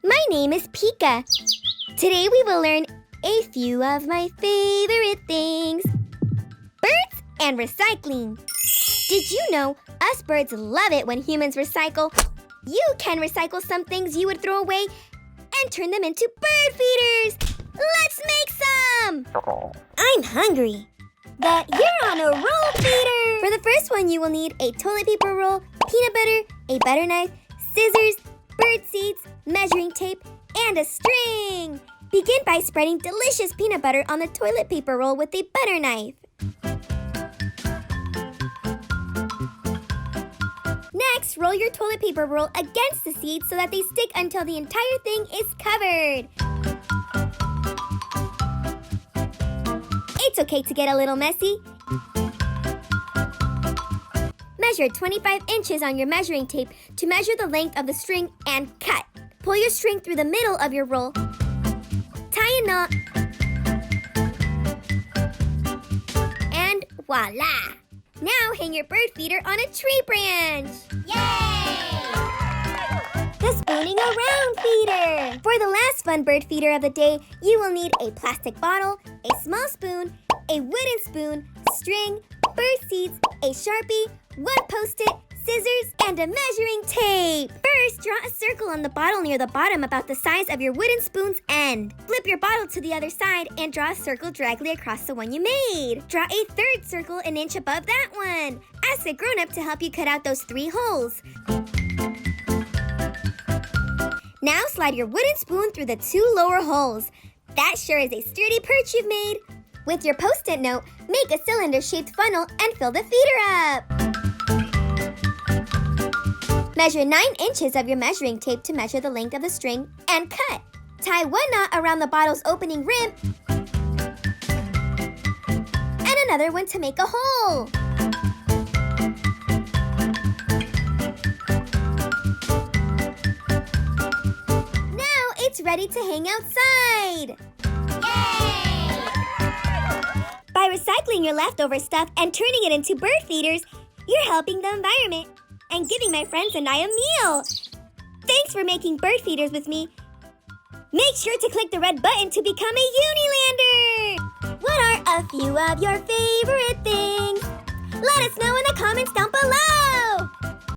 My name is Picca. Today we will learn a few of my favorite things. Birds and recycling. Did you know us birds love it when humans recycle? You can recycle some things you would throw away and turn them into bird feeders. Let's make some! I'm hungry. But you're on a roll, feeder! For the first one, you will need a toilet paper roll, peanut butter, a butter knife, scissors, bird seeds, measuring tape, and a string. Begin by spreading delicious peanut butter on the toilet paper roll with a butter knife. Next, roll your toilet paper roll against the seeds so that they stick until the entire thing is covered. It's okay to get a little messy. Measure 25 inches on your measuring tape to measure the length of the string and cut. Pull your string through the middle of your roll. Tie a knot. And voila! Now hang your bird feeder on a tree branch. Yay! The spooning around feeder. For the last fun bird feeder of the day, you will need a plastic bottle, a small spoon, a wooden spoon, string, bird seeds, a Sharpie, one Post-it, scissors, and a measuring tape. First, draw a circle on the bottle near the bottom about the size of your wooden spoon's end. Flip your bottle to the other side and draw a circle directly across the one you made. Draw a third circle an inch above that one. Ask a grown-up to help you cut out those 3 holes. Now slide your wooden spoon through the 2 lower holes. That sure is a sturdy perch you've made. With your Post-it note, make a cylinder-shaped funnel and fill the feeder up. Measure 9 inches of your measuring tape to measure the length of the string and cut. Tie one knot around the bottle's opening rim and another one to make a hole. Now it's ready to hang outside. Yay! By recycling your leftover stuff and turning it into bird feeders, you're helping the environment and giving my friends and I a meal. Thanks for making bird feeders with me. Make sure to click the red button to become a UniLander. What are a few of your favorite things? Let us know in the comments down below.